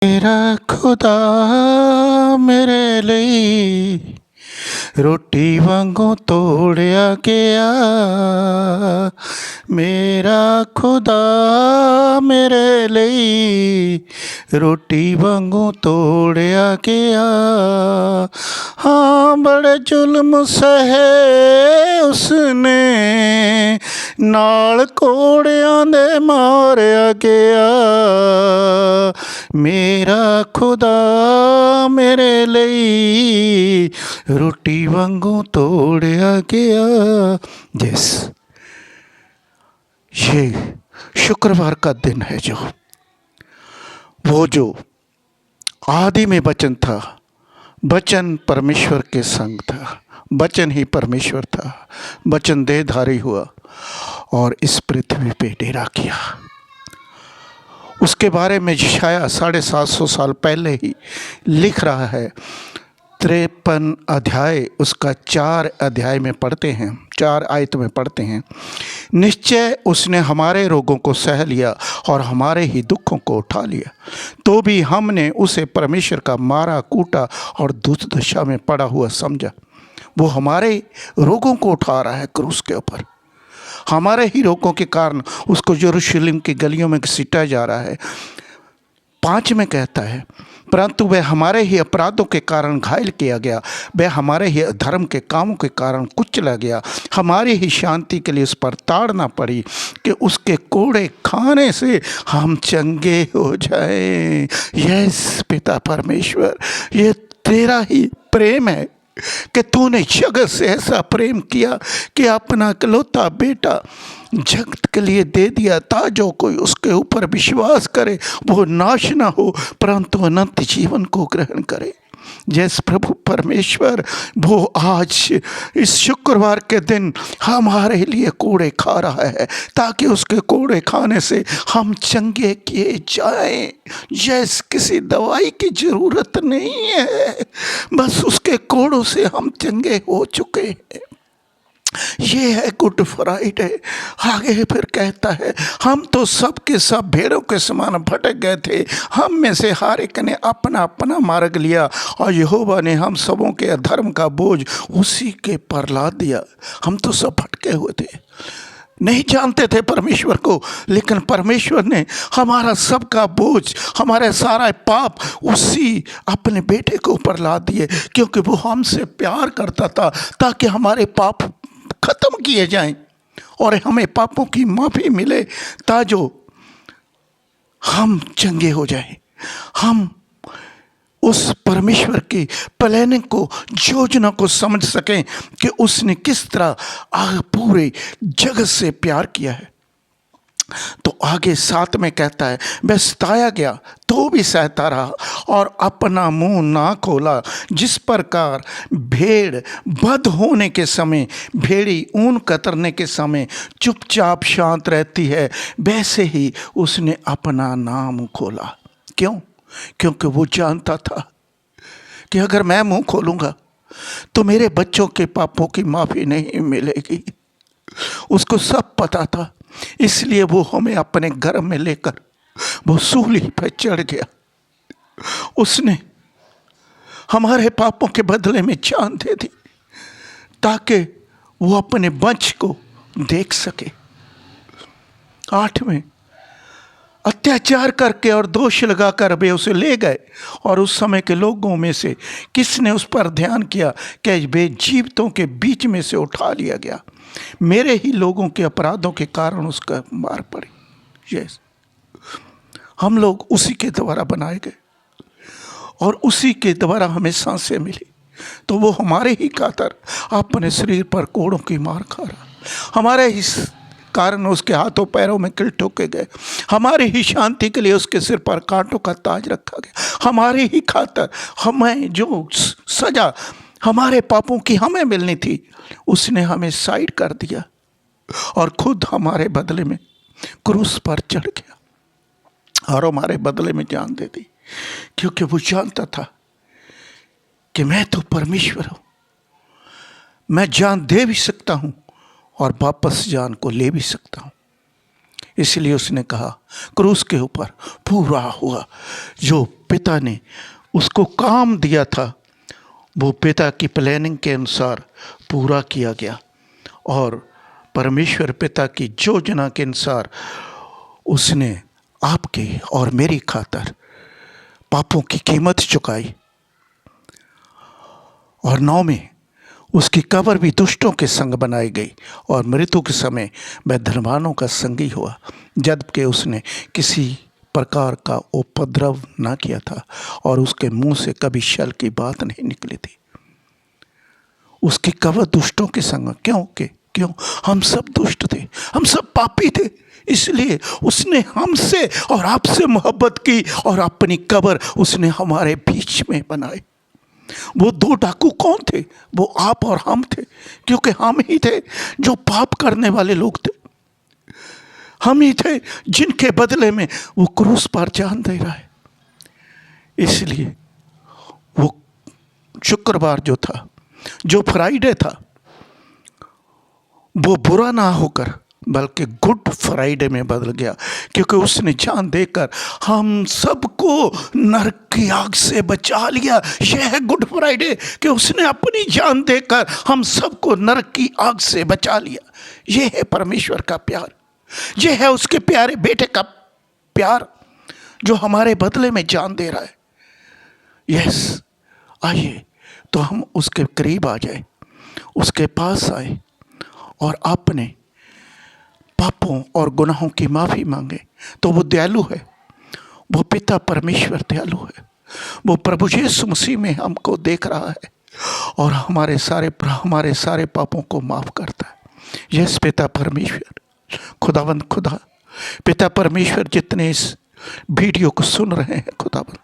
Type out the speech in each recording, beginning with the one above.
मेरा खुदा मेरे ਲਈ ਰੋਟੀ ਵਾਂਗੂ ਤੋੜਿਆ ਗਿਆ। ਮੇਰਾ ਖੁਦਾ ਮੇਰੇ ਲਈ ਰੋਟੀ ਵਾਂਗੂ ਤੋੜਿਆ ਗਿਆ। ਹਾਂ ਬੜੇ ਜ਼ੁਲਮ ਸਹੇ ਉਸਨੇ, ਨਾਲ ਕੋੜਿਆਂ ਦੇ ਮਾਰਿਆ ਗਿਆ। ਮੇਰਾ ਖੁਦਾ ਮੇਰੇ ਲਈ रोटी वांगू तोड़या गया। यस, ये शुक्रवार का दिन है जो आदि में वचन था, वचन परमेश्वर के संग था, वचन ही परमेश्वर था, वचन देहधारी हुआ और इस पृथ्वी पे डेरा किया। उसके बारे में यशायाह 750 साल पहले ही लिख रहा है। 53 अध्याय उसका 4 अध्याय में पढ़ते हैं, 4 आयत में पढ़ते हैं। निश्चय उसने हमारे रोगों को सह लिया और हमारे ही दुखों को उठा लिया, तो भी हमने उसे परमेश्वर का मारा कूटा और दुष्ट दशा में पड़ा हुआ समझा। वो हमारे रोगों को उठा रहा है क्रूस के ऊपर। हमारे ही रोगों के कारण उसको यरूशलेम की गलियों में घसीटा जा रहा है। 5 में कहता है, परंतु वह हमारे ही अपराधों के कारण घायल किया गया, वह हमारे ही अधर्म के कामों के कारण कुचला गया। हमारी ही शांति के लिए उस पर ताड़ना पड़ी कि उसके कोड़े खाने से हम चंगे हो जाएं। यस पिता परमेश्वर, ये तेरा ही प्रेम है कि तूने जगत से ऐसा प्रेम किया कि अपना इकलौता बेटा जगत के लिए दे दिया, था जो कोई उसके ऊपर विश्वास करे वो नाश ना हो परंतु अनंत जीवन को ग्रहण करे। जैसे प्रभु परमेश्वर वो आज इस शुक्रवार के दिन हमारे लिए कोड़े खा रहा है ताकि उसके कोड़े खाने से हम चंगे किए जाएं। जैसे किसी दवाई की ज़रूरत नहीं है, बस उसके कोड़ों से हम चंगे हो चुके हैं। ये है गुड फ्राइडे। आगे फिर कहता है, हम तो सब के सब भेड़ों के समान भटक गए थे, हम में से हर एक ने अपना अपना मार्ग लिया और यहोवा ने हम सबों के अधर्म का बोझ उसी के पर लाद दिया। हम तो सब भटके हुए थे, नहीं जानते थे परमेश्वर को, लेकिन परमेश्वर ने हमारा सबका बोझ, हमारे सारा पाप उसी अपने बेटे के ऊपर लाद दिए, क्योंकि वो हमसे प्यार करता था ताकि हमारे पाप खत्म किए जाएं और हमें पापों की माफ़ी मिले, ताजो हम चंगे हो जाएं। हम उस परमेश्वर की प्लानिंग को, योजना को समझ सकें कि उसने किस तरह पूरे जगत से प्यार किया है। तो आगे 7 में कहता है, वह सताया गया तो भी सहता रहा और अपना मुंह ना खोला। जिस प्रकार भेड़ बध होने के समय, भेड़ी ऊन कतरने के समय चुपचाप शांत रहती है, वैसे ही उसने अपना नाम खोला। क्यों? क्योंकि वो जानता था कि अगर मैं मुंह खोलूँगा तो मेरे बच्चों के पापों की माफ़ी नहीं मिलेगी। उसको सब पता था, इसलिए वो हमें अपने घर में लेकर वो सूली पर चढ़ गया। उसने हमारे पापों के बदले में जान दे दी ताकि वो अपने वंश को देख सके। 8 में अत्याचार करके और दोष लगाकर वे उसे ले गए और उस समय के लोगों में से किसने उस पर ध्यान किया कि वे जीवितों के बीच में से उठा लिया गया। मेरे ही लोगों के अपराधों के कारण उसका मार पड़ी। यस, हम लोग उसी के द्वारा बनाए गए और उसी के द्वारा हमें सांसें मिली। तो वो हमारे ही खातर अपने शरीर पर कोड़ों की मार खा रहा, हमारे ही कारण उसके हाथों पैरों में किल ठोके गए, हमारी ही शांति के लिए उसके सिर पर कांटों का ताज रखा गया। हमारे ही खातर हमें जो सजा हमारे पापों की हमें मिलनी थी, उसने हमें साइड कर दिया और खुद हमारे बदले में क्रूस पर चढ़ गया और हमारे बदले में जान दे दी, क्योंकि वो जानता था कि मैं तो परमेश्वर हूँ, मैं जान दे भी सकता हूँ और वापस जान को ले भी सकता हूँ। इसलिए उसने कहा क्रूस के ऊपर पूरा हुआ, जो पिता ने उसको काम दिया था वो पिता की प्लानिंग के अनुसार पूरा किया गया, और परमेश्वर पिता की योजना के अनुसार उसने आपके और मेरी खातिर पापों की कीमत चुकाई। और 9 में उसकी कब्र भी दुष्टों के संग बनाई गई और मृत्यु के समय वह धनवानों का संगी हुआ, जबकि उसने किसी प्रकार का उपद्रव ना किया था और उसके मुंह से कभी छल की बात नहीं निकली थी। उसकी कब्र दुष्टों के संग क्यों? हम सब दुष्ट थे, हम सब पापी थे, इसलिए उसने हमसे और आपसे मोहब्बत की और अपनी कब्र उसने हमारे बीच में बनाई। वो 2 डाकू कौन थे? वो आप और हम थे, क्योंकि हम ही थे जो पाप करने वाले लोग थे। हम ही थे जिनके बदले में वो क्रूस पर जान दे रहा है। इसलिए वो शुक्रवार जो था, जो फ्राइडे था, वो बुरा ना होकर बल्कि गुड फ्राइडे में बदल गया, क्योंकि उसने जान देकर हम सबको नरक की आग से बचा लिया। यह है गुड फ्राइडे कि उसने अपनी जान देकर हम सबको नरक की आग से बचा लिया। यह है परमेश्वर का प्यार, यह है उसके प्यारे बेटे का प्यार जो हमारे बदले में जान दे रहा है। यस, आइए तो हम उसके करीब आ जाए, उसके पास आए और अपने पापों और गुनाहों की माफ़ी मांगे। तो वो दयालु है, वो पिता परमेश्वर दयालु है। वो प्रभु यीशु मसीह में हमको देख रहा है और हमारे सारे पापों को माफ़ करता है। यस पिता परमेश्वर, खुदावंद खुदा, पिता परमेश्वर, जितने इस वीडियो को सुन रहे हैं खुदावंद,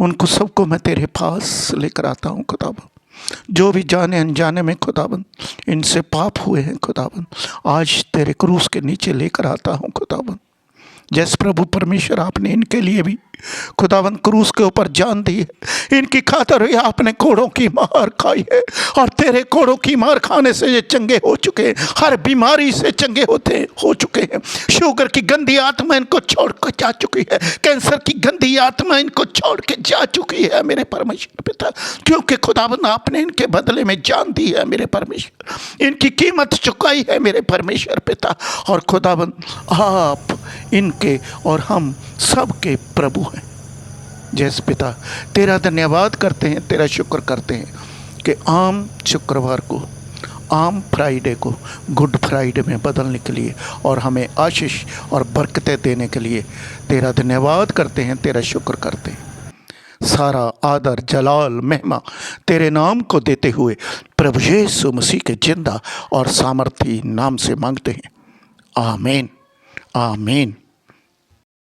उनको सबको मैं तेरे पास लेकर आता हूँ खुदावंद। जो भी जाने अनजाने में खुदाबंद इनसे पाप हुए हैं खुदाबंद, आज तेरे क्रूस के नीचे लेकर आता हूँ खुदाबंद। जैसे प्रभु परमेश्वर आपने इनके लिए भी खुदाबंद क्रूस के ऊपर जान दी है, इनकी खातिर हुई आपने कोड़ों की मार खाई है और तेरे कोड़ों की मार खाने से ये चंगे हो चुके हैं, हर बीमारी से चंगे हो चुके हैं। शुगर की गंदी आत्मा इनको छोड़ कर जा चुकी है, कैंसर की गंदी आत्मा इनको छोड़ के जा चुकी है मेरे परमेश्वर पिता, क्योंकि खुदाबंद आपने इनके बदले में जान दी है मेरे परमेश्वर, इनकी कीमत चुकाई है मेरे परमेश्वर पिता। और खुदाबंद आप इनके और हम सब के प्रभु हैं। जैसे पिता तेरा धन्यवाद करते हैं, तेरा शुक्र करते हैं कि आम शुक्रवार को, आम फ्राइडे को गुड फ्राइडे में बदलने के लिए और हमें आशीष और बरकतें देने के लिए तेरा धन्यवाद करते हैं, तेरा शुक्र करते हैं। सारा आदर जलाल महिमा तेरे नाम को देते हुए प्रभु यीशु मसीह के जिंदा और सामर्थी नाम से मांगते हैं, आमीन आमीन।